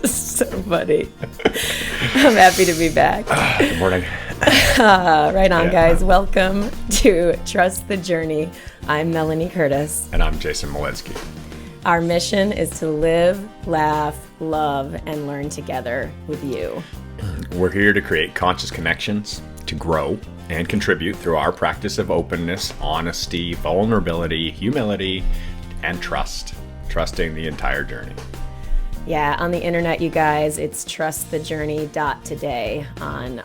So funny. I'm happy to be back. Good morning. Right on, guys. Welcome to Trust the Journey. I'm Melanie Curtis. And I'm Jason Moletsky. Our mission is to live, laugh, love, and learn together with you. We're here to create conscious connections, to grow and contribute through our practice of openness, honesty, vulnerability, humility, and trust. Trusting the entire journey. Yeah, on the internet, you guys, it's trustthejourney.today on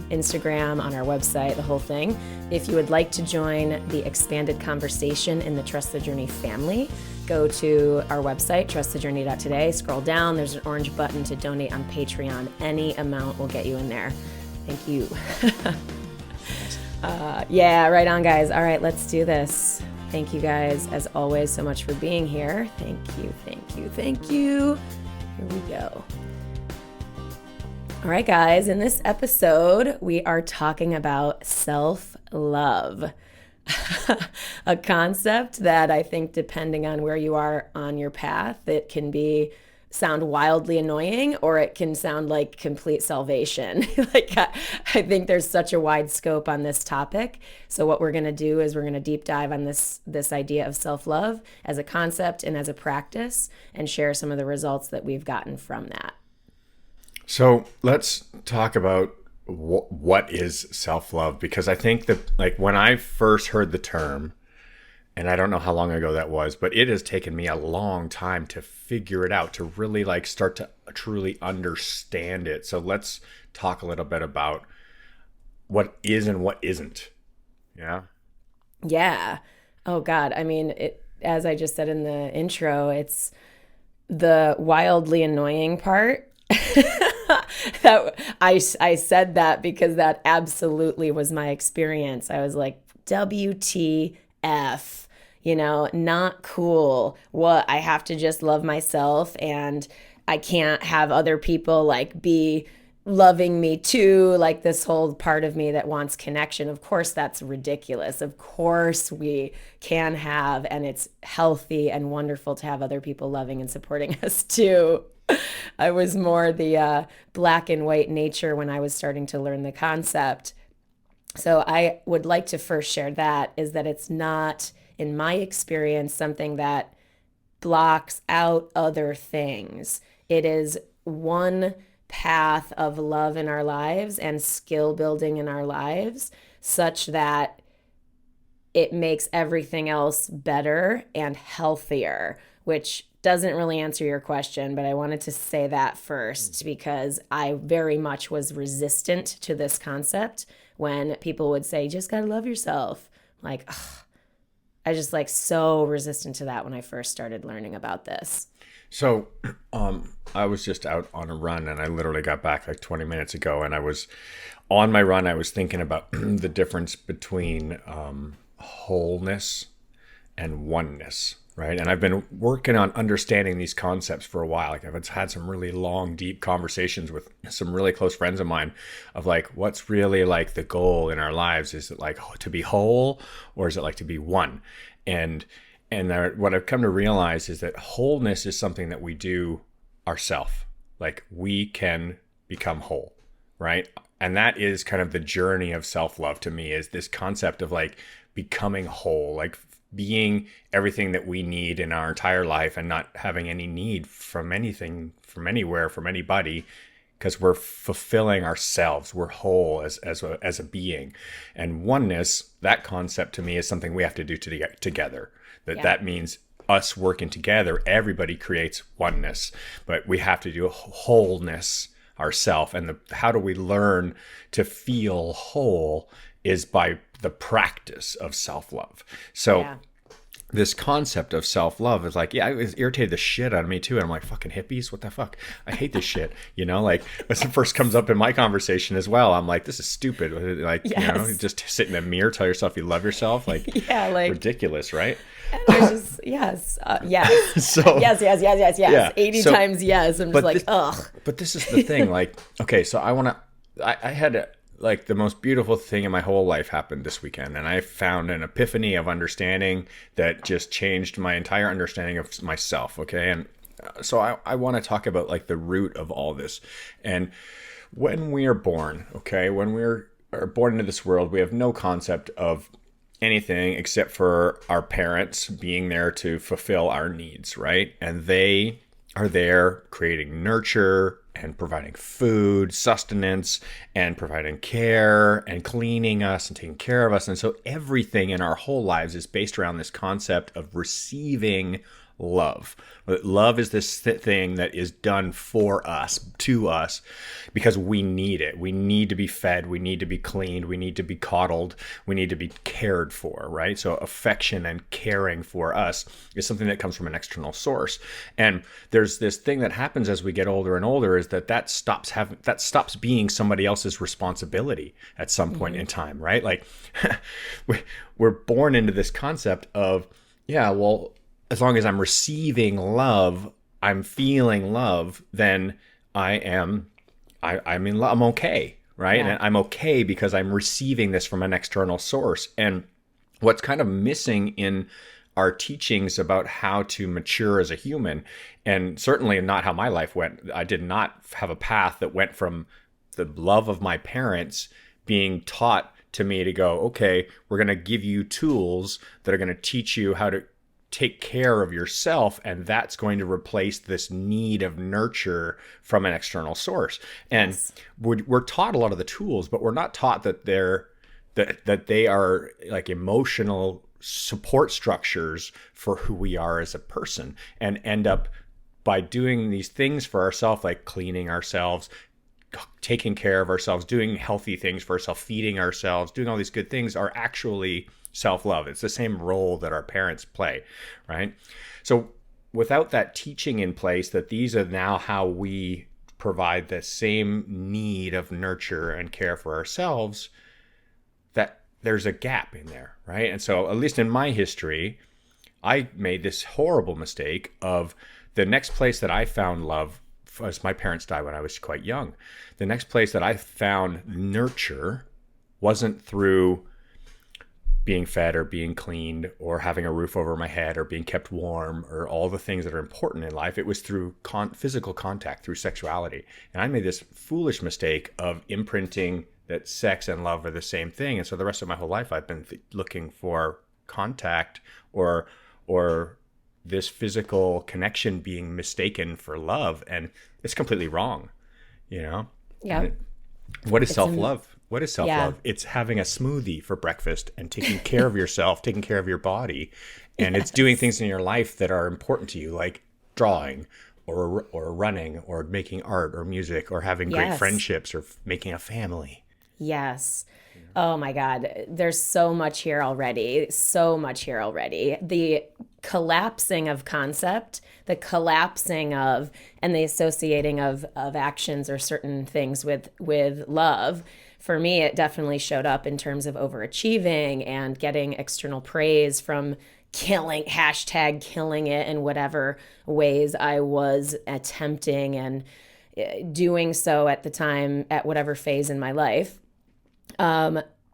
Instagram, on our website, the whole thing. If you would like to join the expanded conversation in the Trust the Journey family, go to our website, trustthejourney.today. Scroll down. There's an orange button to donate on Patreon. Any amount will get you in there. Thank you. Yeah, right on, guys. All right, let's do this. Thank you guys, as always, so much for being here. Thank you, thank you, thank you. Here we go. All right, guys, in this episode, we are talking about self-love, a concept that I think, depending on where you are on your path, it can sound wildly annoying, or it can sound like complete salvation. I think there's such a wide scope on this topic. So what we're going to do is we're going to deep dive on this idea of self-love as a concept and as a practice, and share some of the results that we've gotten from that. So let's talk about what is self-love, because I think that, like, when I first heard the term, and I don't know how long ago that was, but it has taken me a long time to figure it out, to really start to truly understand it. So let's talk a little bit about what is and what isn't. Yeah. Yeah. Oh God. I mean, as I just said in the intro, it's the wildly annoying part. That I said that because that absolutely was my experience. I was like, WTF. Not cool. What? I have to just love myself, and I can't have other people be loving me too. Like, this whole part of me that wants connection. Of course, that's ridiculous. Of course we can have, and it's healthy and wonderful to have other people loving and supporting us too. I was more the black and white nature when I was starting to learn the concept. So I would like to first share that it's not, in my experience, something that blocks out other things. It is one path of love in our lives and skill building in our lives, such that it makes everything else better and healthier, which doesn't really answer your question, but I wanted to say that first because I very much was resistant to this concept when people would say, just gotta love yourself. Like, ugh. I just so resistant to that when I first started learning about this. So I was just out on a run, and I literally got back 20 minutes ago, and I was on my run. I was thinking about the difference between wholeness and oneness, right? And I've been working on understanding these concepts for a while. I've had some really long, deep conversations with some really close friends of mine of what's really the goal in our lives. Is it to be whole, or is it to be one? And what I've come to realize is that wholeness is something that we do ourselves. We can become whole, right? And that is kind of the journey of self-love to me, is this concept of becoming whole, being everything that we need in our entire life and not having any need from anything, from anywhere, from anybody, because we're fulfilling ourselves. We're whole as a being. And oneness, that concept to me is something we have to do together. That means us working together. Everybody creates oneness, but we have to do wholeness ourselves. And how do we learn to feel whole is by the practice of self-love. So this concept of self-love is it irritated the shit out of me too. And I'm fucking hippies, what the fuck? I hate this shit. When it first comes up in my conversation as well, I'm this is stupid. Just sit in the mirror, tell yourself you love yourself. Ridiculous, right? There's just, yes. So yes. Yeah. 80 times yes. I'm just ugh. But this is the thing. Okay, so I had like the most beautiful thing in my whole life happened this weekend, and I found an epiphany of understanding that just changed my entire understanding of myself. Okay, and so I want to talk about like the root of all this. And when we are born, okay, when are born into this world, we have no concept of anything except for our parents being there to fulfill our needs, right? And they are there creating nurture and providing food, sustenance, and providing care and cleaning us and taking care of us. And so everything in our whole lives is based around this concept of receiving love. Love is this thing that is done for us, to us, because we need it. We need to be fed. We need to be cleaned. We need to be coddled. We need to be cared for, right? So affection and caring for us is something that comes from an external source. And there's this thing that happens as we get older and older is that stops being somebody else's responsibility at some point in time, right? Like we're born into this concept of, yeah, well, as long as I'm receiving love, I'm feeling love, then I'm in love. I'm okay, right? Yeah. And I'm okay because I'm receiving this from an external source. And what's kind of missing in our teachings about how to mature as a human, and certainly not how my life went. I did not have a path that went from the love of my parents being taught to me to go, okay, we're going to give you tools that are going to teach you how to take care of yourself, and that's going to replace this need of nurture from an external source. And Yes. we're taught a lot of the tools, but we're not taught that they are like emotional support structures for who we are as a person, and end up by doing these things for ourselves, like cleaning ourselves, taking care of ourselves, doing healthy things for ourselves, feeding ourselves, doing all these good things are actually self-love. It's the same role that our parents play, right? So without that teaching in place that these are now how we provide the same need of nurture and care for ourselves, that there's a gap in there, right? And so at least in my history, I made this horrible mistake of the next place that I found love, as my parents died when I was quite young, the next place that I found nurture wasn't through being fed or being cleaned or having a roof over my head or being kept warm or all the things that are important in life. It was through physical contact, through sexuality. And I made this foolish mistake of imprinting that sex and love are the same thing. And so the rest of my whole life, I've been looking for contact or this physical connection being mistaken for love. And it's completely wrong, you know? Yeah. What is It's self-love? What is yeah. self-love? It's having a smoothie for breakfast and taking care of yourself, taking care of your body. And it's doing things in your life that are important to you, like drawing or running or making art or music or having great Yes. friendships or making a family. Yes. Oh my God. There's so much here already. So much here already. The collapsing of concept, the collapsing of, and the associating of actions or certain things with love. For me, it definitely showed up in terms of overachieving and getting external praise from killing it in whatever ways I was attempting and doing so at the time, at whatever phase in my life.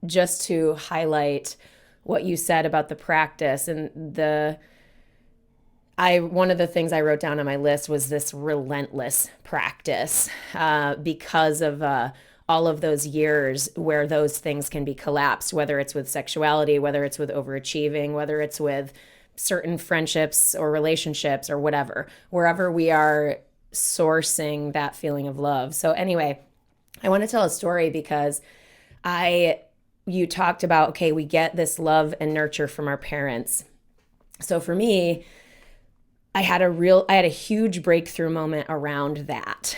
Just to highlight what you said about the practice and one of the things I wrote down on my list was this relentless practice, because of all of those years where those things can be collapsed, whether it's with sexuality, whether it's with overachieving, whether it's with certain friendships or relationships or whatever, wherever we are sourcing that feeling of love. So anyway, I want to tell a story because you talked about, okay, we get this love and nurture from our parents. So for me, I had a huge breakthrough moment around that,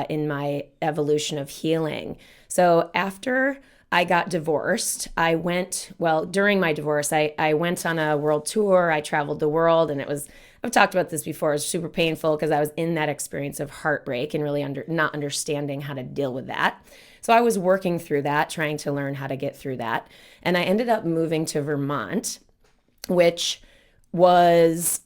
in my evolution of healing. So after I got divorced, during my divorce, I went on a world tour. I traveled the world, and I've talked about this before. It was super painful because I was in that experience of heartbreak and really not understanding how to deal with that. So I was working through that, trying to learn how to get through that. And I ended up moving to Vermont, which was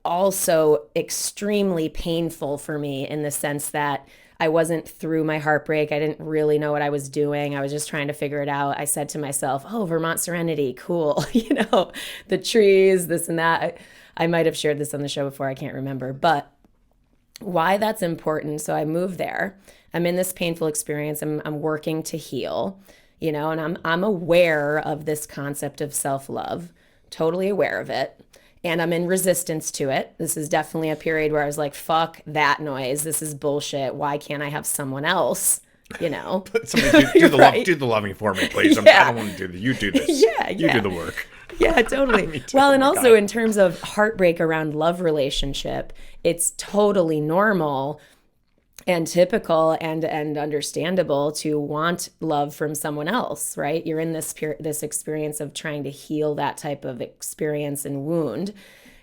also extremely painful for me in the sense that I wasn't through my heartbreak. I didn't really know what I was doing. I was just trying to figure it out. I said to myself, oh, Vermont Serenity, cool. The trees, this and that. I might have shared this on the show before. I can't remember. But why that's important. So I moved there. I'm in this painful experience. I'm working to heal, and I'm aware of this concept of self-love, totally aware of it. And I'm in resistance to it. This is definitely a period where I was like, fuck that noise. This is bullshit. Why can't I have someone else? Somebody do the Right. do the loving for me, please. Yeah. I don't want to do the. You do this. Yeah, You yeah. do the work. Yeah, totally. Me too. Well, and Oh my also God. in terms of heartbreak around love relationship, it's totally normal and typical and understandable to want love from someone else, right? You're in this experience of trying to heal that type of experience and wound.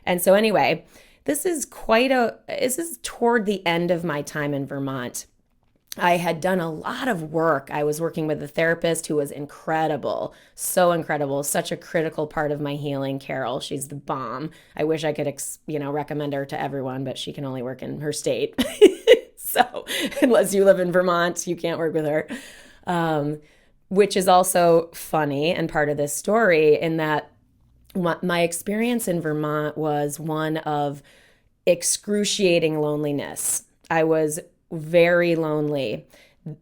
And so anyway, this is toward the end of my time in Vermont. I had done a lot of work. I was working with a therapist who was incredible, so incredible, such a critical part of my healing, Carol. She's the bomb. I wish I could, recommend her to everyone, but she can only work in her state. So unless you live in Vermont, you can't work with her. Which is also funny and part of this story in that my experience in Vermont was one of excruciating loneliness. I was very lonely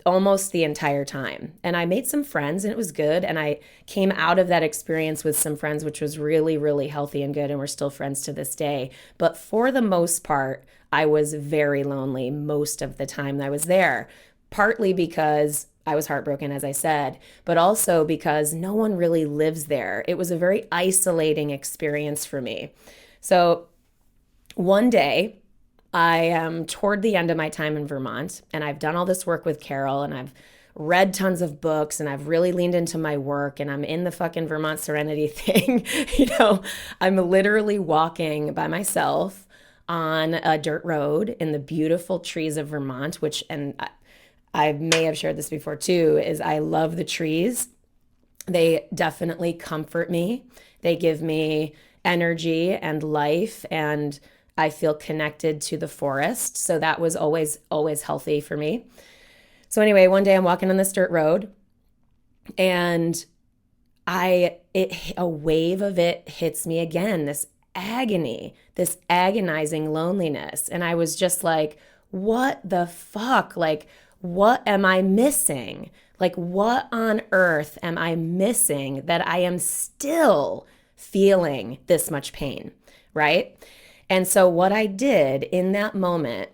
almost the entire time. And I made some friends and it was good. And I came out of that experience with some friends, which was really, really healthy and good. And we're still friends to this day. But for the most part, I was very lonely most of the time that I was there, partly because I was heartbroken, as I said, but also because no one really lives there. It was a very isolating experience for me. So one day, I am toward the end of my time in Vermont, and I've done all this work with Carol, and I've read tons of books, and I've really leaned into my work, and I'm in the fucking Vermont Serenity thing. I'm literally walking by myself on a dirt road in the beautiful trees of Vermont, and I may have shared this before too, is I love the trees. They definitely comfort me. They give me energy and life, and I feel connected to the forest. So that was always, always healthy for me. So anyway, one day I'm walking on this dirt road and a wave of it hits me again, this agony, this agonizing loneliness. And I was just like, what the fuck? Like, what am I missing? Like, what on earth am I missing that I am still feeling this much pain, right? And so what I did in that moment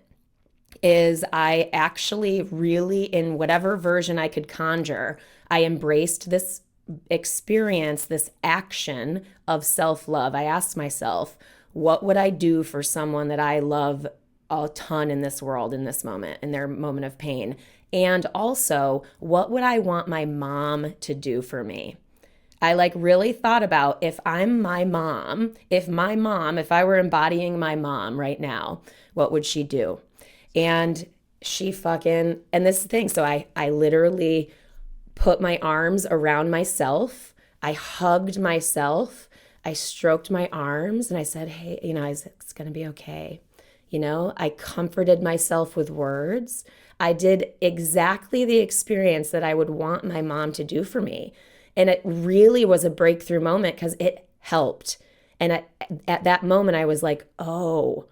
is I actually really, in whatever version I could conjure, I embraced this experience, this action of self-love. I asked myself, what would I do for someone that I love a ton in this world, in this moment, in their moment of pain? And also, what would I want my mom to do for me? I really thought about if I'm my mom, if I were embodying my mom right now, what would she do? And and this thing, so I literally put my arms around myself. I hugged myself. I stroked my arms and I said, hey, it's going to be okay. I comforted myself with words. I did exactly the experience that I would want my mom to do for me. And it really was a breakthrough moment because it helped. And at that moment, I was like, oh,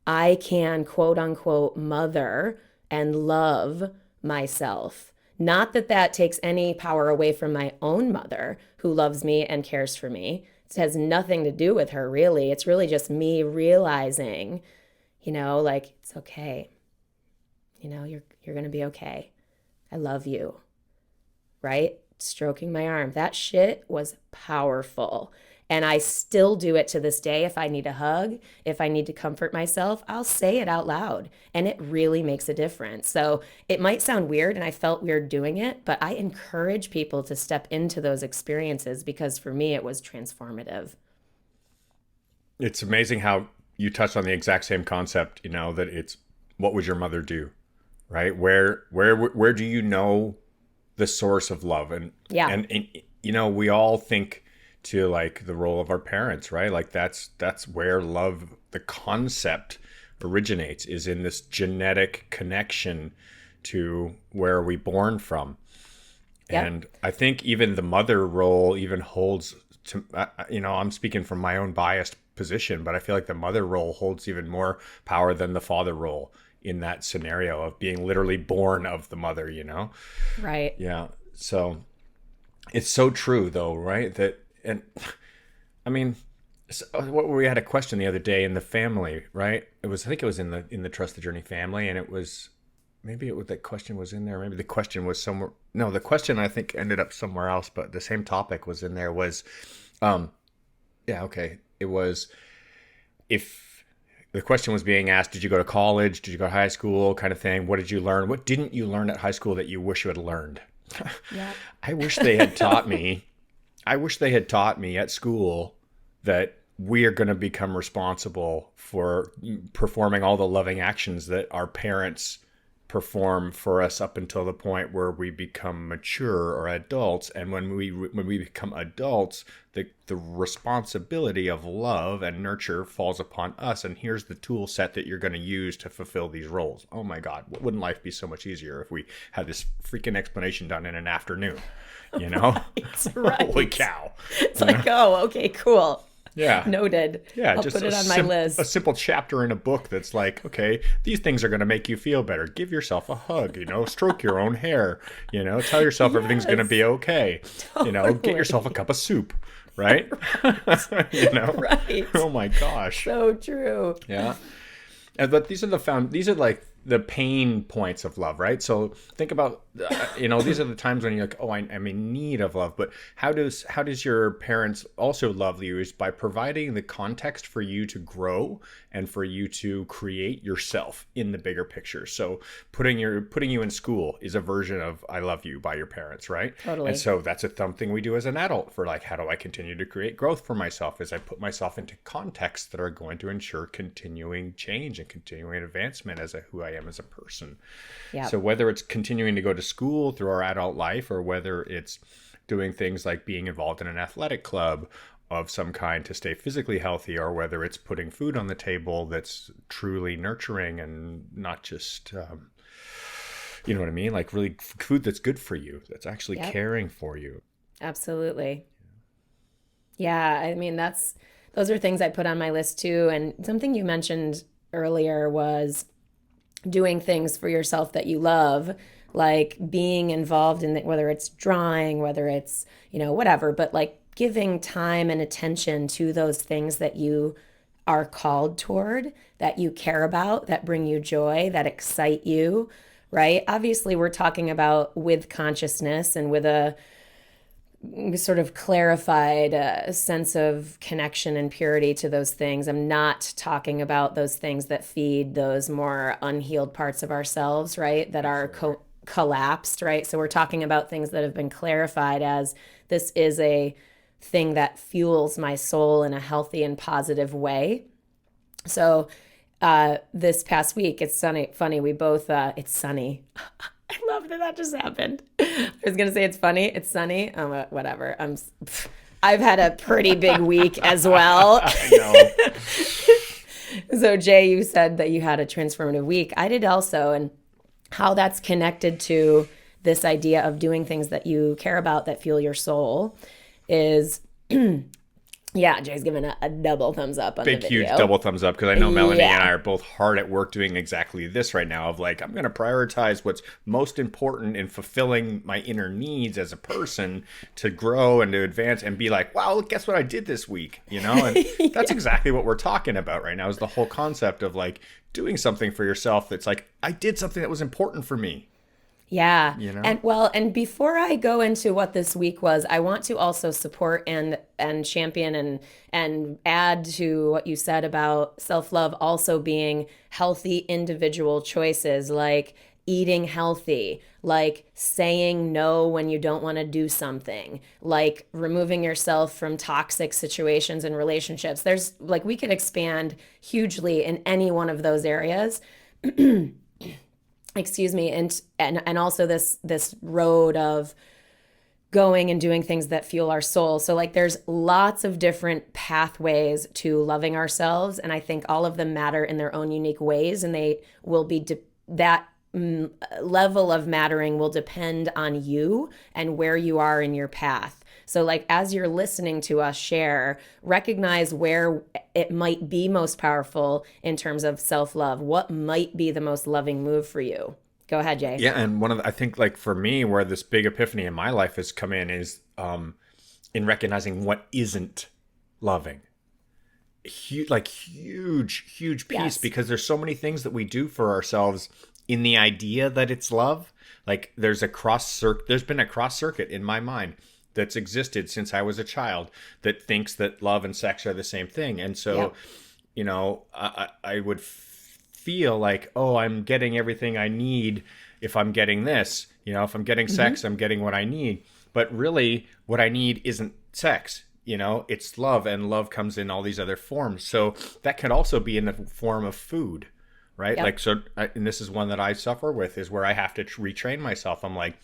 I can quote unquote mother and love myself. Not that that takes any power away from my own mother who loves me and cares for me. It has nothing to do with her, really. It's really just me realizing, it's okay. You're going to be okay. I love you. Right? Stroking my arm. That shit was powerful. And I still do it to this day. If I need a hug, if I need to comfort myself, I'll say it out loud. And it really makes a difference. So it might sound weird, and I felt weird doing it, but I encourage people to step into those experiences because for me, it was transformative. It's amazing how you touched on the exact same concept, that it's what would your mother do, right? Where do you know the source of love? Yeah. And we all think to the role of our parents, right? That's where love, the concept originates, is in this genetic connection to where are we born from. Yep. And I think even the mother role even holds to, I'm speaking from my own biased position, but I feel like the mother role holds even more power than the father role in that scenario of being literally born of the mother, Right. Yeah. So it's so true though, right? That, and I mean, what we had a question the other day in the family, right? I think it was in the Trust the Journey family, and it was maybe that question was in there. Maybe the question was somewhere. No, the question I think ended up somewhere else, but the same topic was in there. Was, yeah, okay. It was if the question was being asked, did you go to college? Did you go to high school? Kind of thing. What did you learn? What didn't you learn at high school that you wish you had learned? Yeah. I wish they had taught me. I wish they had taught me at school that we are going to become responsible for performing all the loving actions that our parents perform for us up until the point where we become mature or adults. And when we become adults, the responsibility of love and nurture falls upon us. And here's the tool set that you're going to use to fulfill these roles. Oh my God, wouldn't life be so much easier if we had this freaking explanation done in an afternoon? Right. Holy cow. It's like, oh, okay, cool. Yeah. Noted. Yeah, I'll just put it on my list. a simple chapter in a book that's like, okay, these things are going to make you feel better. Give yourself a hug, stroke your own hair, tell yourself everything's going to be okay. Totally. Get yourself a cup of soup, right? Right. Oh my gosh. So true. Yeah. But these are like the pain points of love, right? So think about, these are the times when you're like, oh, I'm in need of love. But how does your parents also love you? Is by providing the context for you to grow and for you to create yourself in the bigger picture. So putting you in school is a version of I love you by your parents, right? Totally. And so that's something we do as an adult for like, how do I continue to create growth for myself as I put myself into contexts that are going to ensure continuing change and continuing advancement as who I am as a person. Yeah. So whether it's continuing to go to school through our adult life, or whether it's doing things like being involved in an athletic club of some kind to stay physically healthy, or whether it's putting food on the table that's truly nurturing and not just, you know what I mean? Like really food that's good for you, that's actually caring for you. Absolutely. Yeah. I mean, those are things I put on my list too. And something you mentioned earlier was doing things for yourself that you love, like being involved in whether it's drawing, whether it's, whatever, but like giving time and attention to those things that you are called toward, that you care about, that bring you joy, that excite you, right? Obviously, we're talking about with consciousness and with a sort of clarified sense of connection and purity to those things. I'm not talking about those things that feed those more unhealed parts of ourselves, right? That are collapsed, right? So we're talking about things that have been clarified as this is a thing that fuels my soul in a healthy and positive way. So this past week, it's funny. We both, it's sunny. I love that just happened. I was going to say it's funny. It's sunny. Whatever. I've had a pretty big week as well. I know. So Jay, you said that you had a transformative week. I did also. And how that's connected to this idea of doing things that you care about that fuel your soul is yeah, Jay's giving a double thumbs up on Big, the video. huge double thumbs up, because I know Melanie and I are both hard at work doing exactly this right now of like, I'm going to prioritize what's most important in fulfilling my inner needs as a person to grow and to advance and be like, wow, guess what I did this week, And that's exactly what we're talking about right now, is the whole concept of like doing something for yourself that's like, I did something that was important for me. Yeah. And before I go into what this week was, I want to also support and champion and add to what you said about self-love also being healthy individual choices, like eating healthy, like saying no when you don't want to do something, like removing yourself from toxic situations and relationships. There's like, we could expand hugely in any one of those areas. Excuse me, and also this road of going and doing things that fuel our soul. So like there's lots of different pathways to loving ourselves, and I think all of them matter in their own unique ways, and they will be that level of mattering will depend on you and where you are in your path. So, like, as you're listening to us share, recognize where it might be most powerful in terms of self love. What might be the most loving move for you? Go ahead, Jay. Yeah, and one of I think like for me, where this big epiphany in my life has come in is in recognizing what isn't loving. Huge piece, Yes. because there's so many things that we do for ourselves in the idea that it's love. Like there's been a cross circuit in my mind that's existed since I was a child that thinks that love and sex are the same thing. And so, Yep. I would feel like, oh, I'm getting everything I need if I'm getting this. If I'm getting sex, I'm getting what I need. But really, what I need isn't sex. It's love, and love comes in all these other forms. So that could also be in the form of food, right? Yep. Like, so, and this is one that I suffer with, is where I have to retrain myself. I'm like,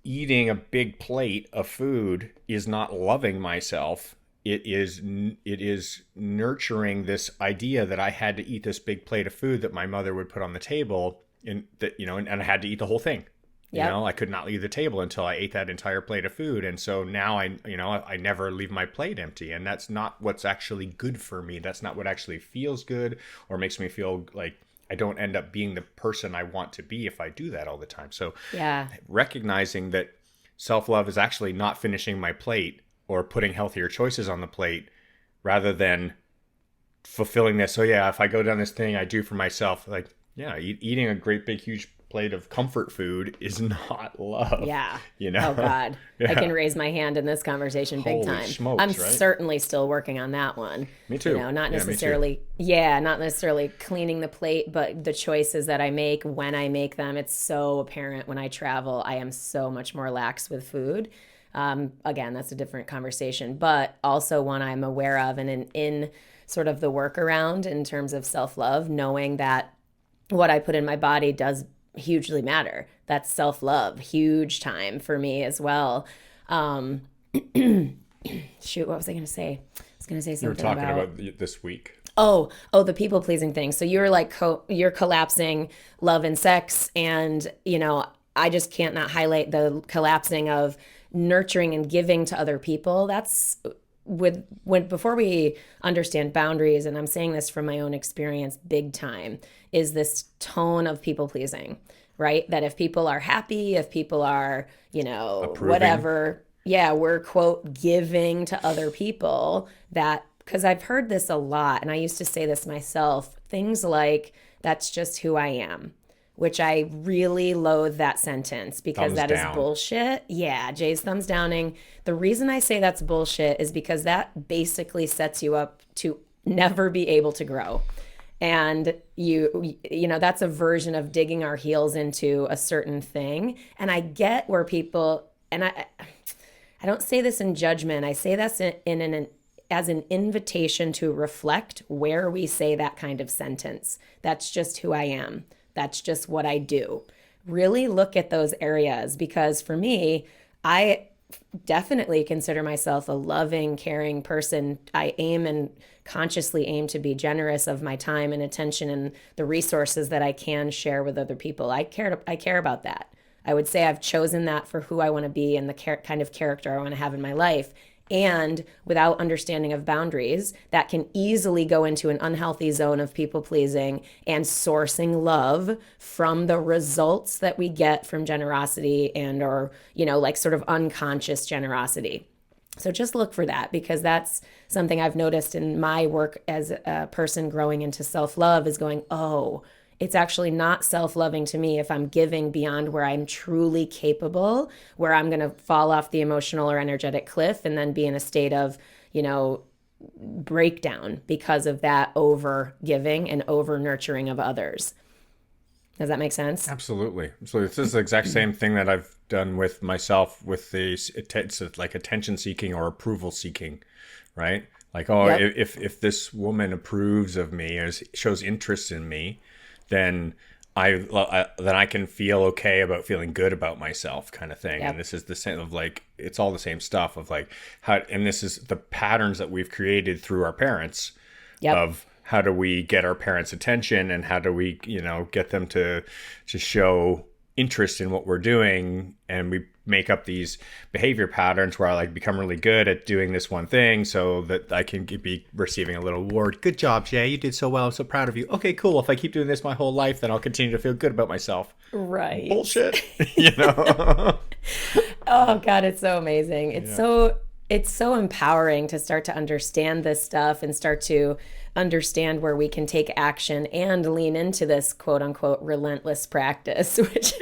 eating a big plate of food is not loving myself. It is nurturing this idea that I had to eat this big plate of food that my mother would put on the table, and that and I had to eat the whole thing. Yep. I could not leave the table until I ate that entire plate of food. And so now I never leave my plate empty. And that's not what's actually good for me. That's not what actually feels good or makes me feel like I don't end up being the person I want to be if I do that all the time. So Yeah. recognizing that self-love is actually not finishing my plate or putting healthier choices on the plate, rather than fulfilling this. So yeah, if I go down this thing I do for myself, like, yeah, eating a great big huge plate of comfort food is not love. Yeah. You know? Oh God. Yeah. I can raise my hand in this conversation big Holy time. smokes, I'm right? certainly still working on that one. Me too. Not Yeah, me too. necessarily, not necessarily cleaning the plate, but the choices that I make when I make them. It's so apparent when I travel. I am so much more lax with food. Again, that's a different conversation, but also one I'm aware of, and in sort of the workaround in terms of self-love, knowing that what I put in my body does hugely matter. That's self-love, huge time for me as well. Shoot, what was I going to say? I was going to say You were something talking about this week. Oh, the people pleasing thing. So you're like you're collapsing love and sex, and I just can't not highlight the collapsing of nurturing and giving to other people. That's before we understand boundaries, and I'm saying this from my own experience big time, is this tone of people pleasing, right? That if people are happy, if people are, Approving. whatever, yeah, we're quote giving to other people. That, because I've heard this a lot, and I used to say this myself, things like, that's just who I am, which I really loathe that sentence, because Thumbs that is down. bullshit. Yeah, Jay's thumbs downing. The reason I say that's bullshit is because that basically sets you up to never be able to grow. And that's a version of digging our heels into a certain thing. And I get where people, and I don't say this in judgment. I say that's as an invitation to reflect where we say that kind of sentence. That's just who I am. That's just what I do. Really look at those areas, because for me, I definitely consider myself a loving, caring person. I aim and consciously aim to be generous of my time and attention and the resources that I can share with other people. I care about that. I would say I've chosen that for who I want to be and the kind of character I want to have in my life. And without understanding of boundaries, that can easily go into an unhealthy zone of people pleasing and sourcing love from the results that we get from generosity or like sort of unconscious generosity. So just look for that, because that's something I've noticed in my work as a person growing into self-love, is going, oh, it's actually not self-loving to me if I'm giving beyond where I'm truly capable, where I'm going to fall off the emotional or energetic cliff and then be in a state of, breakdown because of that over giving and over nurturing of others. Does that make sense? Absolutely. So this is the exact same thing that I've done with myself with it's like attention seeking or approval seeking, right? Like, oh, Yep. if this woman approves of me or shows interest in me, then I can feel okay about feeling good about myself, kind of thing. Yep. And this is the same of like, it's all the same stuff of like how, and this is the patterns that we've created through our parents Yep. of how do we get our parents' attention, and how do we, get them to show interest in what we're doing, and we make up these behavior patterns where I like become really good at doing this one thing so that I can be receiving a little award. Good job, Jay. You did so well. I'm so proud of you. Okay, cool. If I keep doing this my whole life, then I'll continue to feel good about myself. Right. Bullshit. you know? Oh God, it's so amazing. Yeah. It's so empowering to start to understand this stuff and start to understand where we can take action and lean into this quote unquote relentless practice, which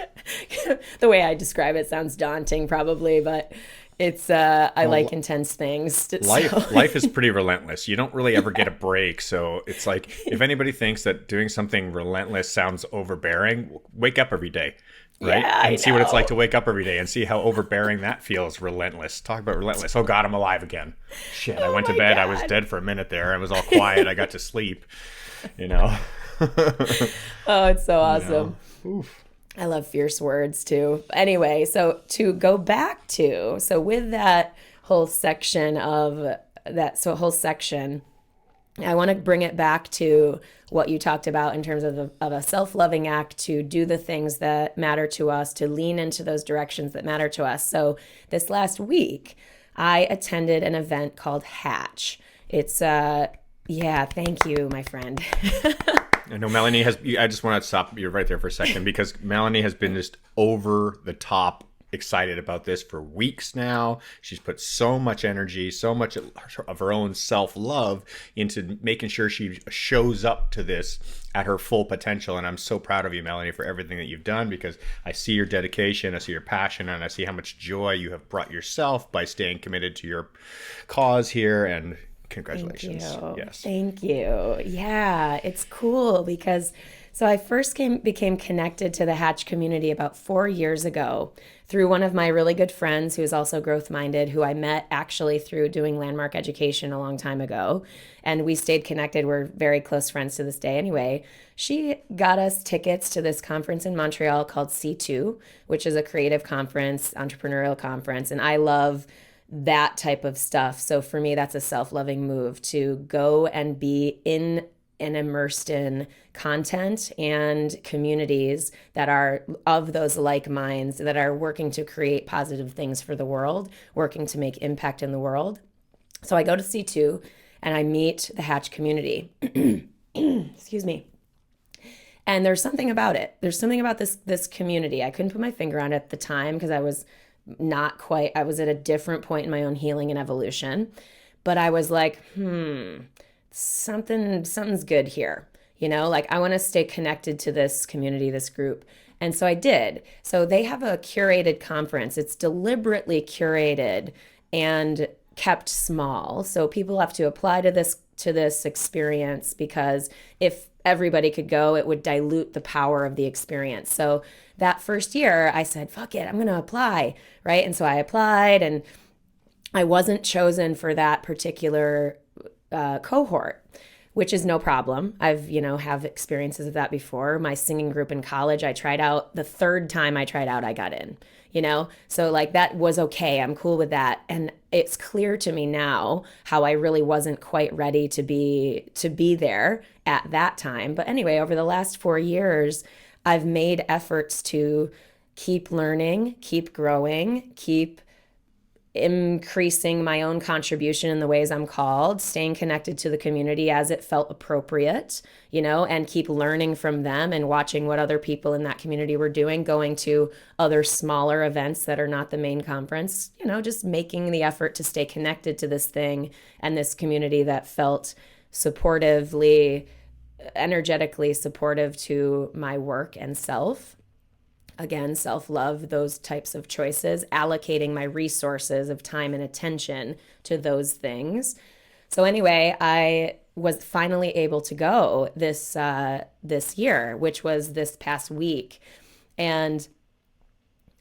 the way I describe it sounds daunting probably, but it's I like intense things. Life is pretty relentless. You don't really ever get a break. So it's like, if anybody thinks that doing something relentless sounds overbearing, wake up every day. Right? Yeah, and see what it's like to wake up every day and see how overbearing that feels. Relentless. Talk about relentless. Oh God, I'm alive again. Shit, I went to bed. God. I was dead for a minute there. I was all quiet. I got to sleep. Oh, it's so awesome. Oof. I love fierce words too. Anyway, so to go back to, so with that whole section I want to bring it back to what you talked about in terms of a self-loving act, to do the things that matter to us, to lean into those directions that matter to us. So this last week, I attended an event called Hatch. It's, thank you, my friend. I know Melanie I just want to stop you right there for a second, because Melanie has been just over the top excited about this for weeks now. She's put so much energy, so much of her own self-love into making sure she shows up to this at her full potential. And I'm so proud of you, Melanie, for everything that you've done, because I see your dedication, I see your passion, and I see how much joy you have brought yourself by staying committed to your cause here. And congratulations. Thank you. Yes. Thank you. Yeah, it's cool because so I first became connected to the Hatch community about 4 years ago through one of my really good friends who is also growth-minded, who I met actually through doing landmark education a long time ago. And we stayed connected. We're very close friends to this day. Anyway, she got us tickets to this conference in Montreal called C2, which is a creative conference, entrepreneurial conference. And I love that type of stuff. So for me, that's a self-loving move to go and be in and immersed in content and communities that are of those like minds, that are working to create positive things for the world, working to make impact in the world. So I go to C2 and I meet the Hatch community. Excuse me. And there's something about it. There's something about this community. I couldn't put my finger on it at the time because I was at a different point in my own healing and evolution. But I was like, something's good here. Like I want to stay connected to this community, this group. And so I did. So they have a curated conference. It's deliberately curated and kept small. So people have to apply to this experience, because if everybody could go, it would dilute the power of the experience. So that first year I said, fuck it, I'm going to apply. Right. And so I applied, and I wasn't chosen for that particular cohort, which is no problem. I've, have experiences of that before. My singing group in college, I tried out. The third time I tried out, I got in, So like that was okay. I'm cool with that. And it's clear to me now how I really wasn't quite ready to be there at that time. But anyway, over the last 4 years, I've made efforts to keep learning, keep growing, keep increasing my own contribution in the ways I'm called, staying connected to the community as it felt appropriate, and keep learning from them and watching what other people in that community were doing, going to other smaller events that are not the main conference, just making the effort to stay connected to this thing and this community that felt energetically supportive to my work and self. Again, self-love, those types of choices, allocating my resources of time and attention to those things. So anyway, I was finally able to go this year, which was this past week. And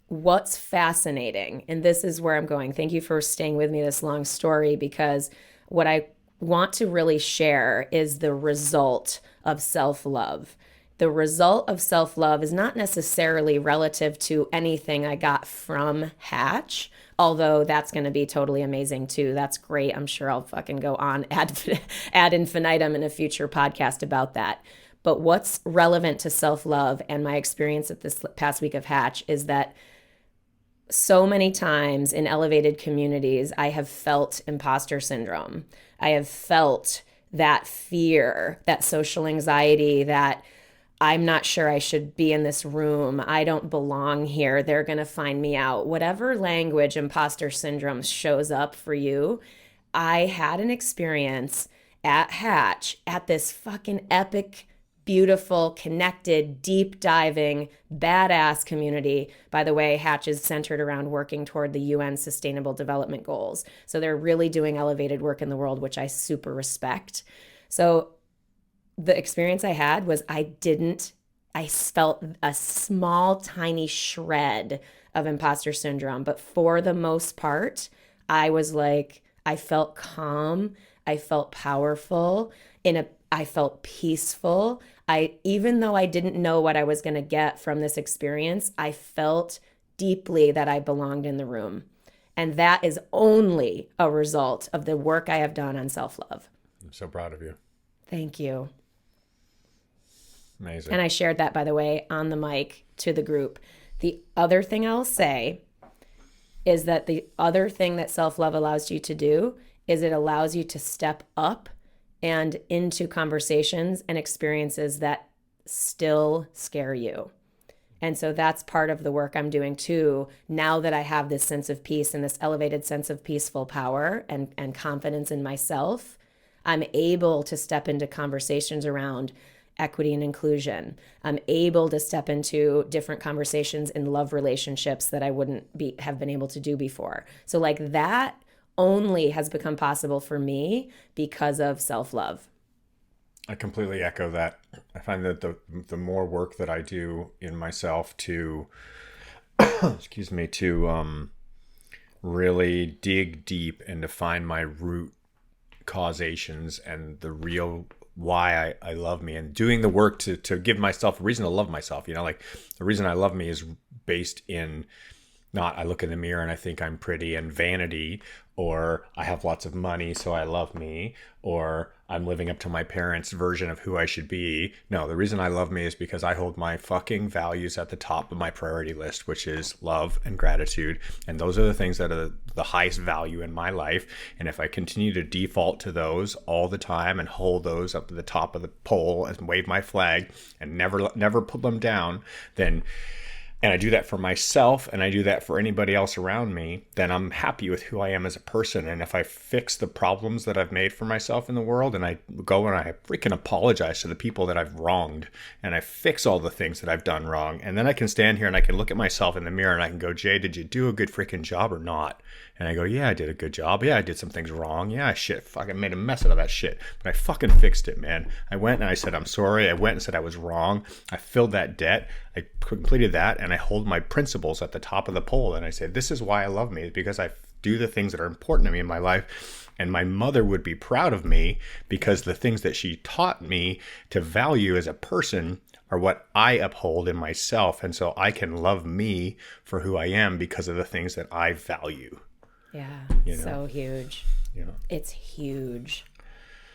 what's fascinating, and this is where I'm going, thank you for staying with me this long story, because what I want to really share is the result of self-love. the result of self love is not necessarily relative to anything I got from Hatch, although that's going to be totally amazing too. That's great. I'm sure I'll fucking go on ad infinitum in a future podcast about that. But what's relevant to self love and my experience at this past week of Hatch is that so many times in elevated communities, I have felt imposter syndrome. I have felt that fear, that social anxiety, that I'm not sure I should be in this room. I don't belong here. They're going to find me out. Whatever language imposter syndrome shows up for you, I had an experience at Hatch at this fucking epic, beautiful, connected, deep diving, badass community. By the way, Hatch is centered around working toward the UN Sustainable Development Goals. So they're really doing elevated work in the world, which I super respect. So the experience I had was I felt a small, tiny shred of imposter syndrome. But for the most part, I was like, I felt calm. I felt powerful. I felt peaceful. Even though I didn't know what I was going to get from this experience, I felt deeply that I belonged in the room. And that is only a result of the work I have done on self-love. I'm so proud of you. Thank you. Amazing. And I shared that, by the way, on the mic to the group. The other thing I'll say is that the other thing that self-love allows you to do is it allows you to step up and into conversations and experiences that still scare you. And so that's part of the work I'm doing too. Now that I have this sense of peace and this elevated sense of peaceful power and confidence in myself, I'm able to step into conversations around equity and inclusion. I'm able to step into different conversations in love relationships that I wouldn't have been able to do before. So like that only has become possible for me because of self-love. I completely echo that. I find that the more work that I do in myself to, excuse me, to really dig deep and to find my root causations and the real why I love me, and doing the work to give myself a reason to love myself. Like the reason I love me is based in not I look in the mirror and I think I'm pretty and vanity, or I have lots of money so I love me, or I'm living up to my parents' version of who I should be. No, the reason I love me is because I hold my fucking values at the top of my priority list, which is love and gratitude. And those are the things that are the highest value in my life. And if I continue to default to those all the time and hold those up to the top of the pole and wave my flag and never put them down, then and I do that for myself and I do that for anybody else around me, then I'm happy with who I am as a person. And if I fix the problems that I've made for myself in the world, and I go and I freaking apologize to the people that I've wronged, and I fix all the things that I've done wrong, and then I can stand here and I can look at myself in the mirror and I can go, Jay, did you do a good freaking job or not? And I go, yeah, I did a good job. Yeah, I did some things wrong. Yeah, fucking made a mess out of that shit. But I fucking fixed it, man. I went and I said, I'm sorry. I went and said I was wrong. I filled that debt. I completed that, and I hold my principles at the top of the pole. And I say, this is why I love me, because I do the things that are important to me in my life. And my mother would be proud of me because the things that she taught me to value as a person are what I uphold in myself. And so I can love me for who I am because of the things that I value. Yeah, so huge. It's huge.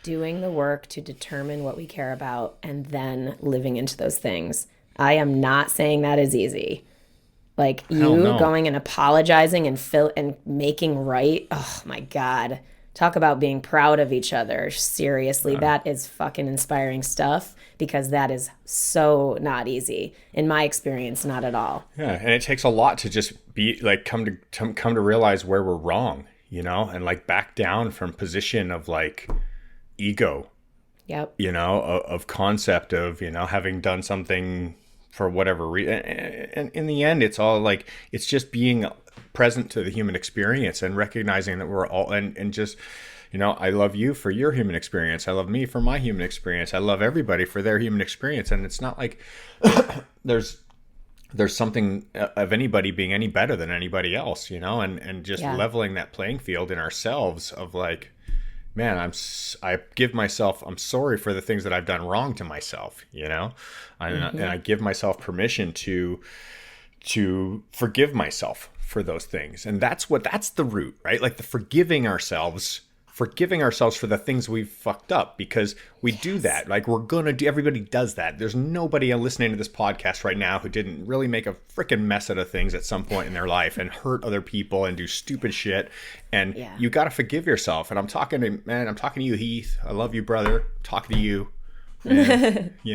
Doing the work to determine what we care about and then living into those things. I am not saying that is easy. Like you going and apologizing and making right. Oh my God. Talk about being proud of each other. Seriously, that is fucking inspiring stuff, because that is so not easy. In my experience, not at all. Yeah, and it takes a lot to just be like come to realize where we're wrong, and like back down from position of like ego. Yep. Of concept of, having done something for whatever reason. And in the end, it's all like, it's just being present to the human experience and recognizing that we're all, and just, I love you for your human experience. I love me for my human experience. I love everybody for their human experience. And it's not like there's something of anybody being any better than anybody else, and just leveling that playing field in ourselves of like, man, I give myself, I'm sorry for the things that I've done wrong to myself, and I give myself permission to forgive myself for those things. And that's the root, right? Like the forgiving ourselves for the things we've fucked up, because we do that. Like everybody does that. There's nobody listening to this podcast right now who didn't really make a freaking mess out of things at some point in their life and hurt other people and do stupid shit. And you got to forgive yourself. And I'm talking to you, Heath. I love you, brother. I'm talking to you. And, you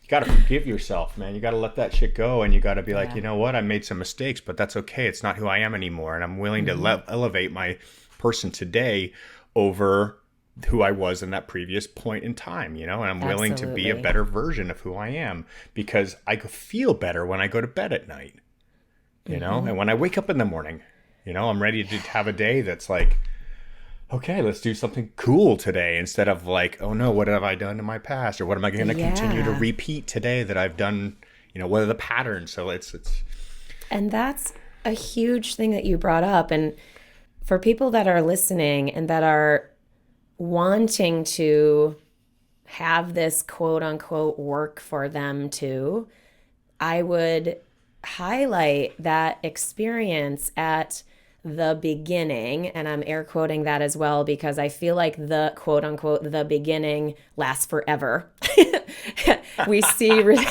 got to forgive yourself, man. You got to let that shit go. And you got to be like, you know what? I made some mistakes, but that's okay. It's not who I am anymore. And I'm willing to elevate my person today over who I was in that previous point in time, and I'm willing to be a better version of who I am, because I feel better when I go to bed at night, and when I wake up in the morning, I'm ready to have a day that's like, okay, let's do something cool today, instead of like, oh no, what have I done in my past, or what am I going to continue to repeat today that I've done, what are the patterns? So it's and that's a huge thing that you brought up. And for people that are listening and that are wanting to have this quote unquote work for them too, I would highlight that experience at the beginning. And I'm air quoting that as well, because I feel like the quote unquote, the beginning lasts forever. We see right.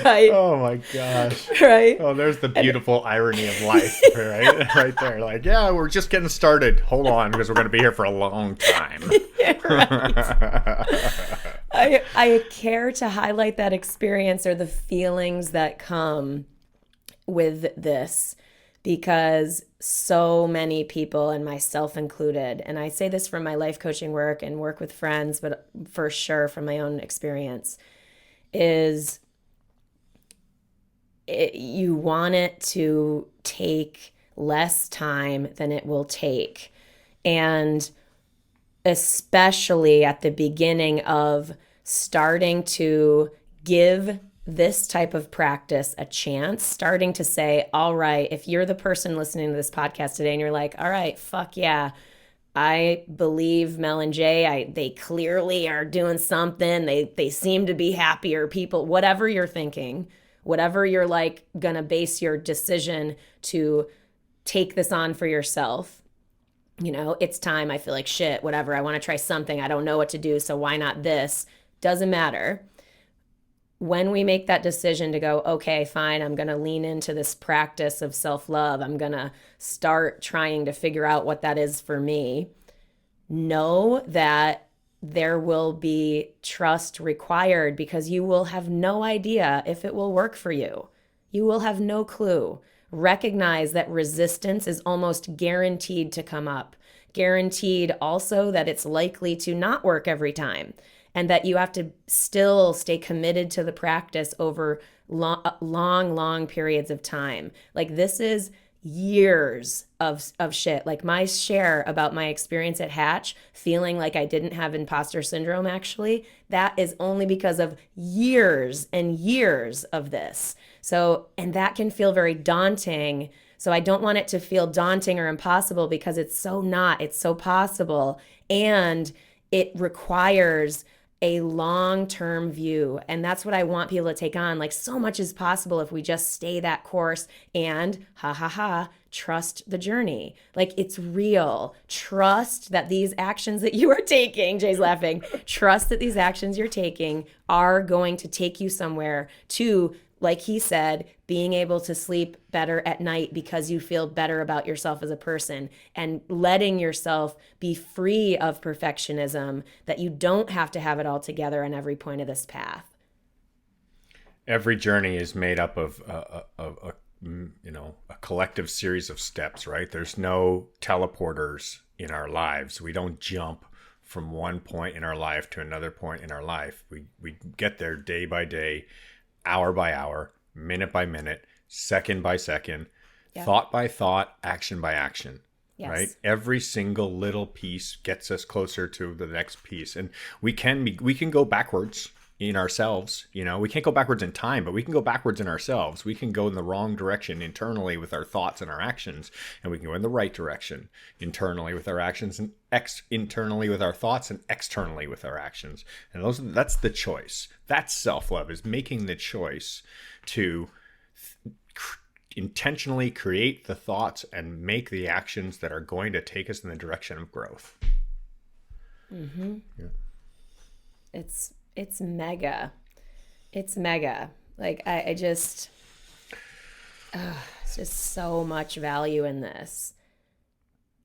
Oh my gosh. Right. Oh, there's the beautiful irony of life, right? Right there. Like, yeah, we're just getting started. Hold on, because we're going to be here for a long time. I care to highlight that experience or the feelings that come with this, because so many people, and myself included, and I say this from my life coaching work and work with friends, but for sure from my own experience, is you want it to take less time than it will take. And especially at the beginning of starting to give this type of practice a chance, starting to say, all right, if you're the person listening to this podcast today and you're like, all right, fuck yeah, I believe Mel and Jay, they clearly are doing something. They seem to be happier people, whatever you're thinking, whatever you're like gonna base your decision to take this on for yourself. It's time. I feel like shit, whatever. I want to try something. I don't know what to do. So why not this? Doesn't matter. When we make that decision to go, okay, fine, I'm going to lean into this practice of self-love. I'm going to start trying to figure out what that is for me. Know that there will be trust required, because you will have no idea if it will work for you. You will have no clue. Recognize that resistance is almost guaranteed to come up. Guaranteed also that it's likely to not work every time, and that you have to still stay committed to the practice over long periods of time. Like, this is years of shit. Like, my share about my experience at Hatch, feeling like I didn't have imposter syndrome, actually, that is only because of years and years of this. So, and that can feel very daunting. So I don't want it to feel daunting or impossible, because it's so not. It's so possible. And it requires a long-term view. And that's what I want people to take on. Like, so much is possible if we just stay that course and trust the journey. Like, it's real. Trust that these actions that you are taking, Jay's laughing, trust that these actions you're taking are going to take you somewhere to, like he said, being able to sleep better at night because you feel better about yourself as a person, and letting yourself be free of perfectionism, that you don't have to have it all together on every point of this path. Every journey is made up of a collective series of steps, right? There's no teleporters in our lives. We don't jump from one point in our life to another point in our life. We get there day by day, hour by hour, minute by minute, second by second, thought by thought, action by action, right? Every single little piece gets us closer to the next piece. And we can go backwards, in ourselves. We can't go backwards in time, but we can go backwards in ourselves. We can go in the wrong direction internally with our thoughts and our actions, and we can go in the right direction internally with our actions, and internally with our thoughts, and externally with our actions. And that's the choice. That's self-love, is making the choice to intentionally create the thoughts and make the actions that are going to take us in the direction of growth. Mm-hmm. Yeah. It's mega. It's mega. Like I just, it's just so much value in this.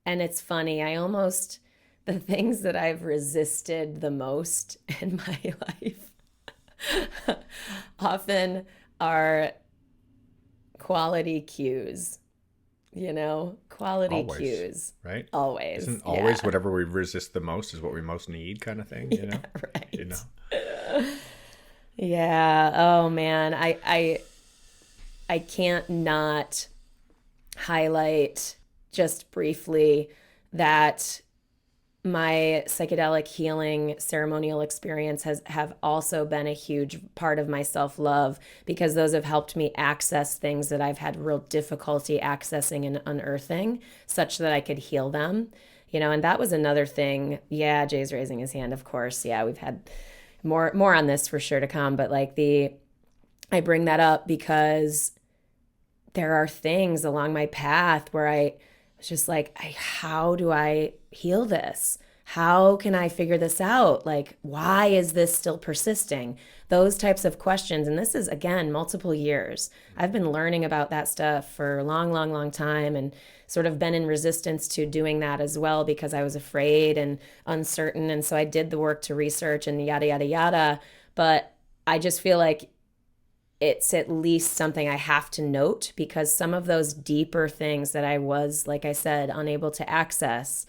And it's funny, the things that I've resisted the most in my life often are quality cues, quality Always, cues. right? Always. Isn't always whatever we resist the most is what we most need, kind of thing, Yeah, right. know? Yeah. Oh man. I can't not highlight just briefly that my psychedelic healing ceremonial experience have also been a huge part of my self-love, because those have helped me access things that I've had real difficulty accessing and unearthing, such that I could heal them. And that was another thing. Yeah, Jay's raising his hand, of course. Yeah, we've had more on this for sure to come, but I bring that up because there are things along my path where I was just like, how do I heal this? How can I figure this out? Why is this still persisting? Those types of questions. And this is, again, multiple years. I've been learning about that stuff for a long, long, long time, and sort of been in resistance to doing that as well, because I was afraid and uncertain. And so I did the work to research and yada, yada, yada. But I just feel like it's at least something I have to note, because some of those deeper things that I was, like I said, unable to access,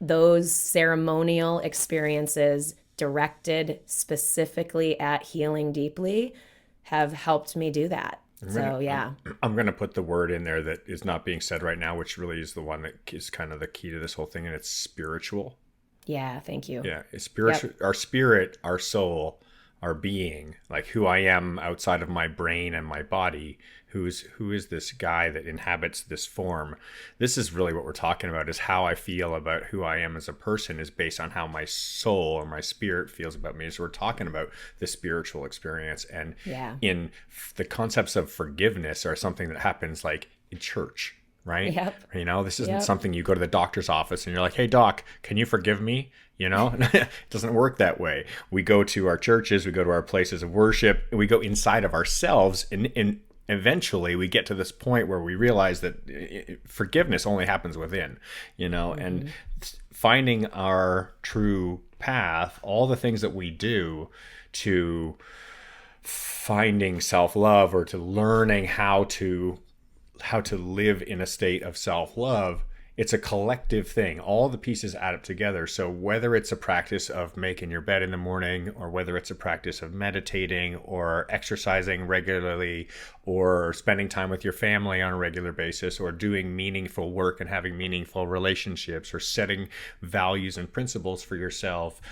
those ceremonial experiences directed specifically at healing deeply have helped me do that. I'm going to put the word in there that is not being said right now, which really is the one that is kind of the key to this whole thing, and it's spiritual. Yeah, thank you. Yeah, it's spiritual. Yep. Our spirit, our soul, our being, like who I am outside of my brain and my body, who is this guy that inhabits this form. This is really what we're talking about, is how I feel about who I am as a person is based on how my soul or my spirit feels about me. So we're talking about the spiritual experience, and in the concepts of forgiveness are something that happens like in church. Right? Yep. This isn't something you go to the doctor's office and you're like, hey doc, can you forgive me? It doesn't work that way. We go to our churches, we go to our places of worship, and we go inside of ourselves, and eventually we get to this point where we realize that forgiveness only happens within, and finding our true path, all the things that we do to finding self-love, or to learning how to live in a state of self-love, it's a collective thing. All the pieces add up together. So whether it's a practice of making your bed in the morning, or whether it's a practice of meditating or exercising regularly, or spending time with your family on a regular basis, or doing meaningful work and having meaningful relationships, or setting values and principles for yourself,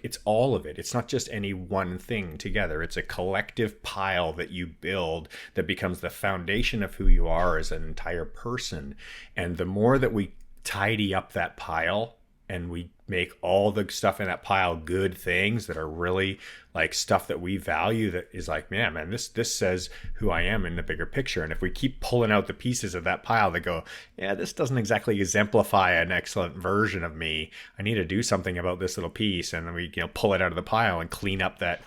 it's all of it. It's not just any one thing together. It's a collective pile that you build that becomes the foundation of who you are as an entire person. And the more that we tidy up that pile, and we make all the stuff in that pile good things that are really like stuff that we value, that is like, man, this says who I am in the bigger picture. And if we keep pulling out the pieces of that pile that go, yeah, this doesn't exactly exemplify an excellent version of me, I need to do something about this little piece, and then we pull it out of the pile and clean up that,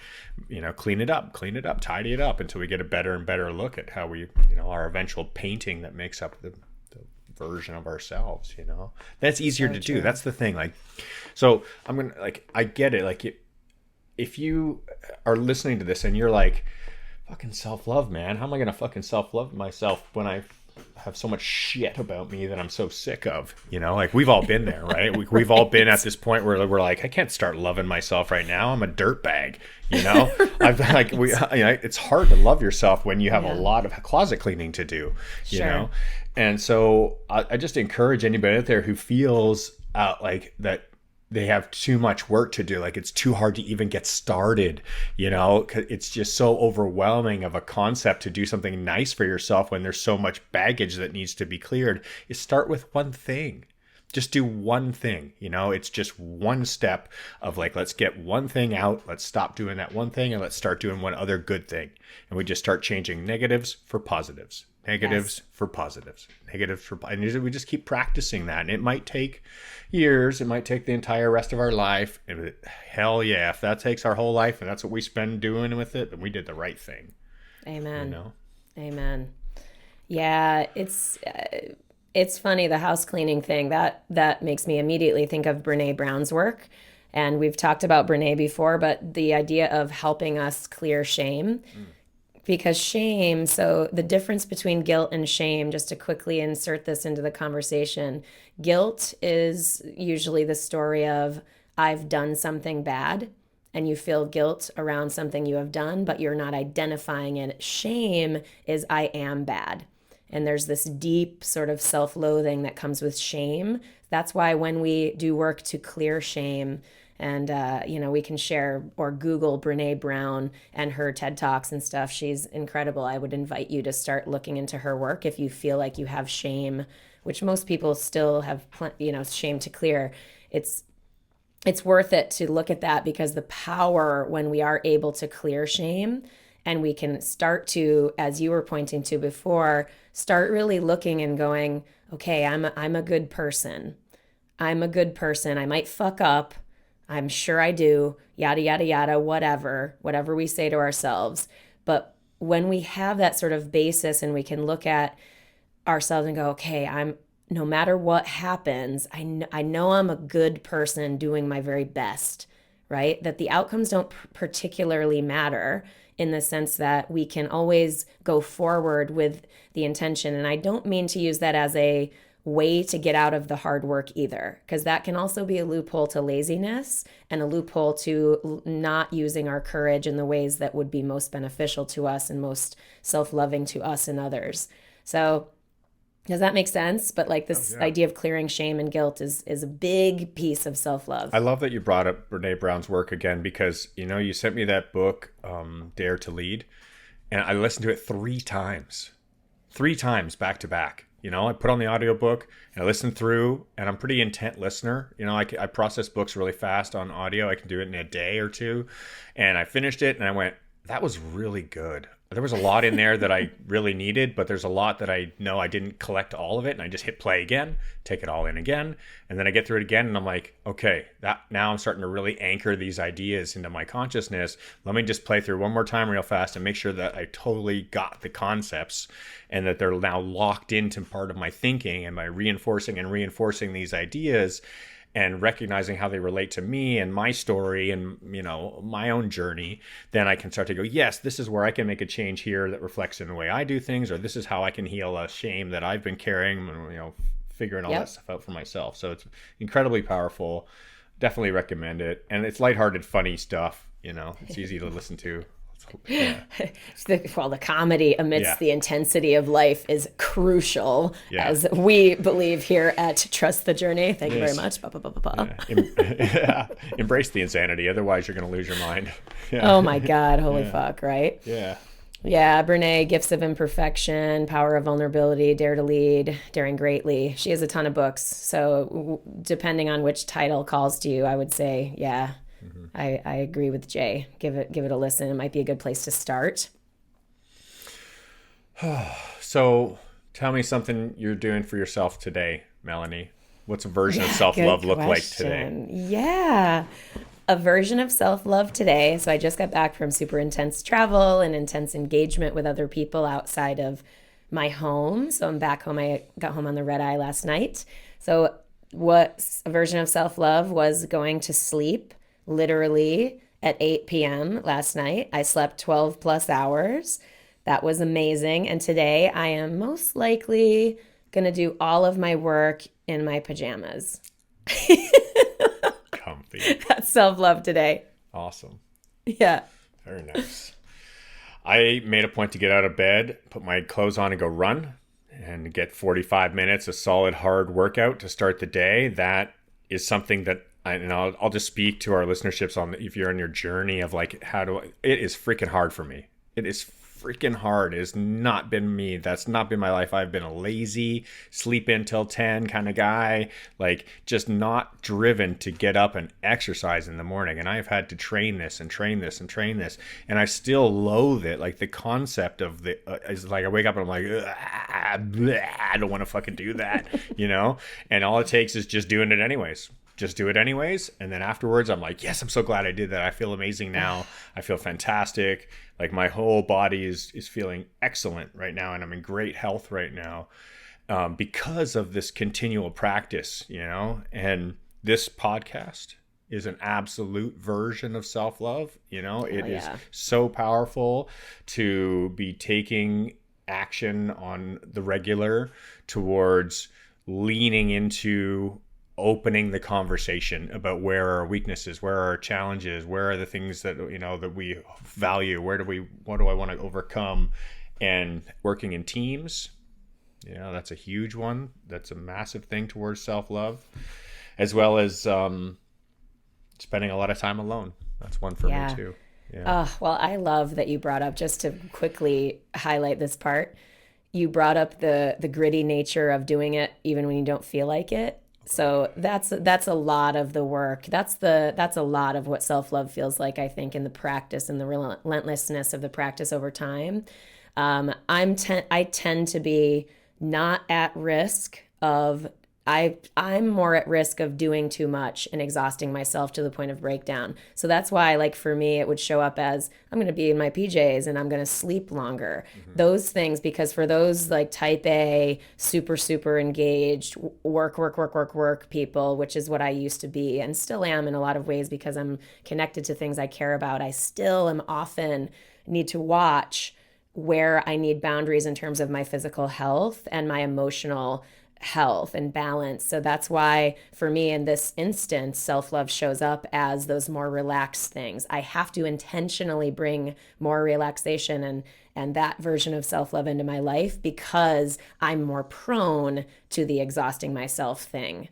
clean it up, tidy it up until we get a better and better look at how we, our eventual painting that makes up the version of ourselves. That's easier to do. That's the thing. So I'm gonna, I get it. If you are listening to this and you're like, fucking self-love, man, how am I gonna fucking self-love myself when I have so much shit about me that I'm so sick of? We've all been there, right? We've all been at this point where we're like, I can't start loving myself right now, I'm a dirtbag. It's hard to love yourself when you have a lot of closet cleaning to do. And so I just encourage anybody out there who feels like that they have too much work to do. Like it's too hard to even get started, 'cause it's just so overwhelming of a concept to do something nice for yourself when there's so much baggage that needs to be cleared. Is start with one thing. Just do one thing, it's just one step of like, let's get one thing out. Let's stop doing that one thing and let's start doing one other good thing. And we just start changing negatives for positives, negatives Yes. for positives, negatives for, and we just keep practicing that. And it might take years. It might take the entire rest of our life. And hell yeah, if that takes our whole life and that's what we spend doing with it, then we did the right thing, Amen. Amen. Yeah, it's funny, the house cleaning thing that makes me immediately think of Brene Brown's work. And we've talked about Brene before, but the idea of helping us clear shame, because shame, so the difference between guilt and shame, just to quickly insert this into the conversation, guilt is usually the story of I've done something bad, and you feel guilt around something you have done, but you're not identifying it. Shame is I am bad. And there's this deep sort of self-loathing that comes with shame. That's why when we do work to clear shame, and we can share or Google Brene Brown and her TED Talks and stuff. She's incredible. I would invite you to start looking into her work if you feel like you have shame, which most people still have, shame to clear. It's worth it to look at that, because the power when we are able to clear shame, and we can start to, as you were pointing to before, start really looking and going, okay, I'm a good person. I'm a good person. I might fuck up. I'm sure I do. Yada, yada, yada, whatever we say to ourselves. But when we have that sort of basis and we can look at ourselves and go, okay, no matter what happens, I know I'm a good person doing my very best, right? That the outcomes don't particularly matter, in the sense that we can always go forward with the intention. And I don't mean to use that as a way to get out of the hard work either, because that can also be a loophole to laziness and a loophole to not using our courage in the ways that would be most beneficial to us and most self-loving to us and others. So does that make sense? But like this idea of clearing shame and guilt is a big piece of self-love. I love that you brought up Brene Brown's work again, because, you sent me that book, Dare to Lead, and I listened to it three times back to back. I put on the audiobook and I listened through, and I'm a pretty intent listener. I process books really fast on audio. I can do it in a day or two. And I finished it and I went, that was really good. There was a lot in there that I really needed, but there's a lot that I know I didn't collect all of it. And I just hit play again, take it all in again. And then I get through it again and I'm like, okay, now I'm starting to really anchor these ideas into my consciousness. Let me just play through one more time real fast and make sure that I totally got the concepts and that they're now locked into part of my thinking, and by reinforcing these ideas and recognizing how they relate to me and my story and, my own journey, then I can start to go, yes, this is where I can make a change here that reflects in the way I do things, or this is how I can heal a shame that I've been carrying, figuring all that stuff out for myself. So it's incredibly powerful. Definitely recommend it. And it's lighthearted, funny stuff. It's easy to listen to. Yeah. The comedy amidst the intensity of life is crucial, as we believe here at Trust the Journey. Thank you very much. Embrace the insanity. Otherwise, you're going to lose your mind. Oh my God. Holy fuck, right? Yeah. Yeah, Brene, Gifts of Imperfection, Power of Vulnerability, Dare to Lead, Daring Greatly. She has a ton of books. So depending on which title calls to you, I would say, I agree with Jay. Give it a listen. It might be a good place to start. So tell me something you're doing for yourself today, Melanie. What's a version of self-love look like today? Yeah, a version of self-love today. So I just got back from super intense travel and intense engagement with other people outside of my home. So I'm back home. I got home on the red eye last night. So what a version of self-love was going to sleep literally at 8 p.m. last night. I slept 12 plus hours. That was amazing. And today I am most likely going to do all of my work in my pajamas. Comfy. That's self-love today. Awesome. Yeah. Very nice. I made a point to get out of bed, put my clothes on and go run and get 45 minutes of solid hard workout to start the day. That is something that and I'll just speak to our listenerships on if you're on your journey of like, how do I, it is freaking hard for me. It is freaking hard. It has not been me. That's not been my life. I've been a lazy, sleep in till 10 kind of guy, like just not driven to get up and exercise in the morning. And I've had to train this and train this and train this. And I still loathe it. Like the concept of the, is like I wake up and I'm like, bleh, I don't want to fucking do that, you know? And all it takes is just doing it anyways. Just do it anyways. And then afterwards, I'm like, yes, I'm so glad I did that. I feel amazing now. I feel fantastic. Like my whole body is feeling excellent right now. And I'm in great health right now because of this continual practice, you know, and this podcast is an absolute version of self-love. You know, it is so powerful to be taking action on the regular towards leaning into opening the conversation about where are our weaknesses, where are our challenges, where are the things that, you know, that we value, what do I want to overcome, and working in teams. You know, that's a huge one. That's a massive thing towards self-love, as well as spending a lot of time alone. That's one for me too. Yeah. Well, I love that you brought up, just to quickly highlight this part, you brought up the gritty nature of doing it even when you don't feel like it. So that's a lot of the work. That's a lot of what self-love feels like, I think, in the practice and the relentlessness of the practice over time. I tend to be not at risk of I'm more at risk of doing too much and exhausting myself to the point of breakdown. So that's why, like, for me, it would show up as I'm going to be in my PJs and I'm going to sleep longer. Those things, because for those like type A, super, super engaged, work people, which is what I used to be and still am in a lot of ways because I'm connected to things I care about, I still am often need to watch where I need boundaries in terms of my physical health and my emotional health and balance. So that's why for me in this instance, self-love shows up as those more relaxed things. I have to intentionally bring more relaxation and that version of self-love into my life because I'm more prone to the exhausting myself thing.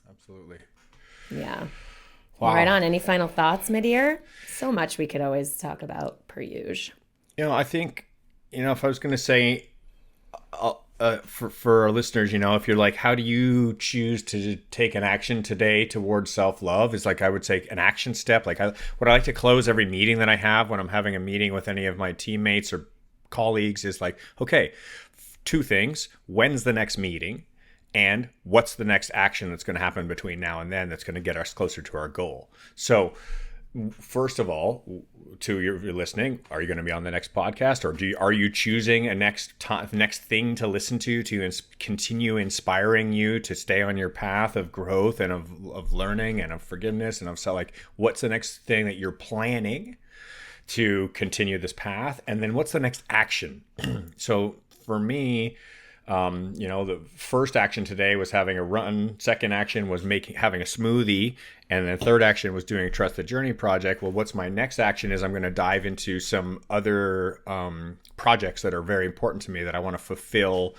Absolutely. Yeah. Wow. Right on. Any final thoughts, mid-year? So much we could always talk about per usual. You know, I think, you know, if I was going to say, for our listeners, you know, if you're like, how do you choose to take an action today towards self-love, is like, I would say an action step. Like what I like to close every meeting that I have when I'm having a meeting with any of my teammates or colleagues is like, okay, two things. When's the next meeting? And what's the next action that's going to happen between now and then that's going to get us closer to our goal? So first of all, to your listening, are you going to be on the next podcast, or are you choosing a next thing to listen to continue inspiring you to stay on your path of growth and of learning and of forgiveness and of like, what's the next thing that you're planning to continue this path? And then what's the next action? So for me, you know, the first action today was having a run. Second action was having a smoothie. And then third action was doing a Trust the Journey project. Well, what's my next action is I'm going to dive into some other projects that are very important to me that I want to fulfill.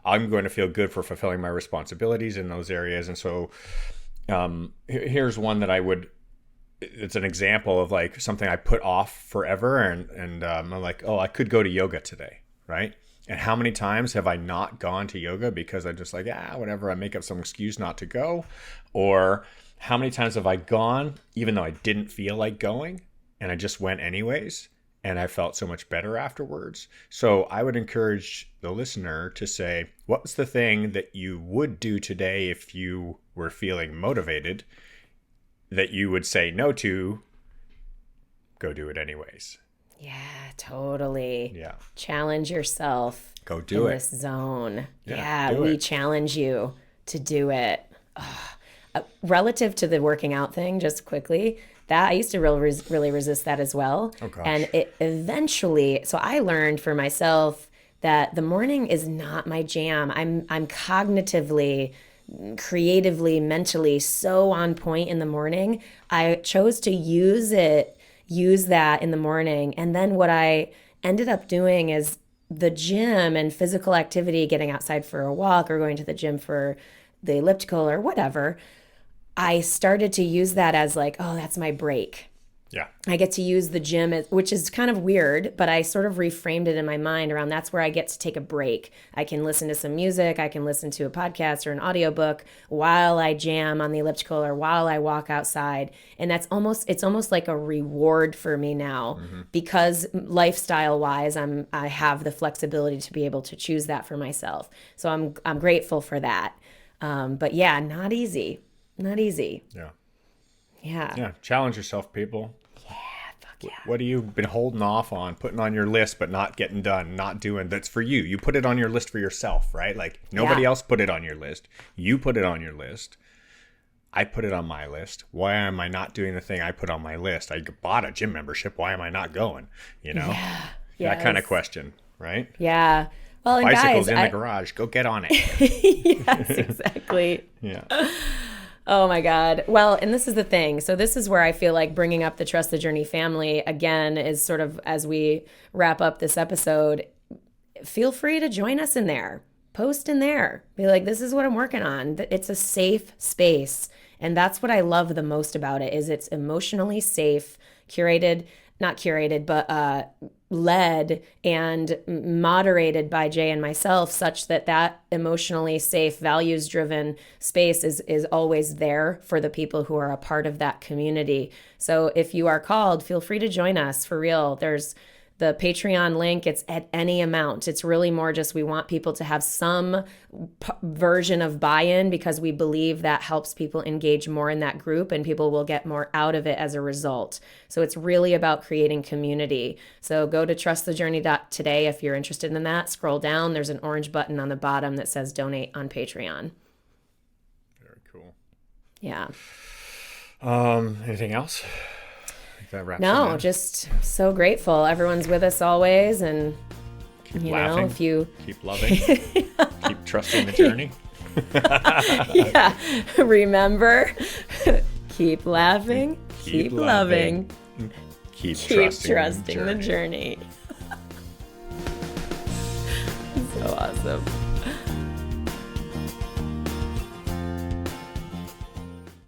I'm going to feel good for fulfilling my responsibilities in those areas. And so here's one that it's an example of like something I put off forever. And I'm like, oh, I could go to yoga today, right? And how many times have I not gone to yoga because I'm just like, whatever, I make up some excuse not to go? Or how many times have I gone even though I didn't feel like going and I just went anyways and I felt so much better afterwards? So I would encourage the listener to say, what's the thing that you would do today if you were feeling motivated that you would say no to? Go do it anyways. Yeah, totally. Yeah. Challenge yourself. Go do it. In this zone. Yeah, we challenge you to do it. Relative to the working out thing, just quickly, that I used to really resist that as well. Oh, gosh. And it eventually, so I learned for myself that the morning is not my jam. I'm cognitively, creatively, mentally so on point in the morning. I chose to use that in the morning. And then what I ended up doing is the gym and physical activity, getting outside for a walk or going to the gym for the elliptical or whatever, I started to use that as like, oh, that's my break. Yeah. I get to use the gym, which is kind of weird, but I sort of reframed it in my mind around that's where I get to take a break. I can listen to some music, I can listen to a podcast or an audiobook while I jam on the elliptical or while I walk outside. And it's almost like a reward for me now because lifestyle wise, I have the flexibility to be able to choose that for myself. So I'm grateful for that. But yeah, not easy. Not easy. Yeah. Yeah. Yeah. Challenge yourself, people. Yeah. What have you been holding off on, putting on your list, but not getting done, not doing? That's for you. You put it on your list for yourself, right? Like nobody else put it on your list. You put it on your list. I put it on my list. Why am I not doing the thing I put on my list? I bought a gym membership. Why am I not going? You know, that kind of question, right? Yeah. Well, and Bicycle's guys, in the garage. Go get on it. Yes, exactly. Yeah. Oh my God. Well, and this is the thing. So this is where I feel like bringing up the Trust the Journey family again is sort of as we wrap up this episode, feel free to join us in there. Post in there. Be like, this is what I'm working on. It's a safe space. And that's what I love the most about it is it's emotionally safe, not curated, but led and moderated by Jay and myself such that emotionally safe, values-driven space is always there for the people who are a part of that community. So if you are called, feel free to join us for real. There's the Patreon link. It's at any amount. It's really more just we want people to have some version of buy-in because we believe that helps people engage more in that group and people will get more out of it as a result. So it's really about creating community. So go to trustthejourney.today if you're interested in that. Scroll down. There's an orange button on the bottom that says donate on Patreon. Very cool. Yeah. Anything else? No, just so grateful. Everyone's with us always, and keep you laughing. know, if you keep loving, keep trusting the journey. Yeah, remember, keep laughing, keep loving, keep trusting the journey. So awesome.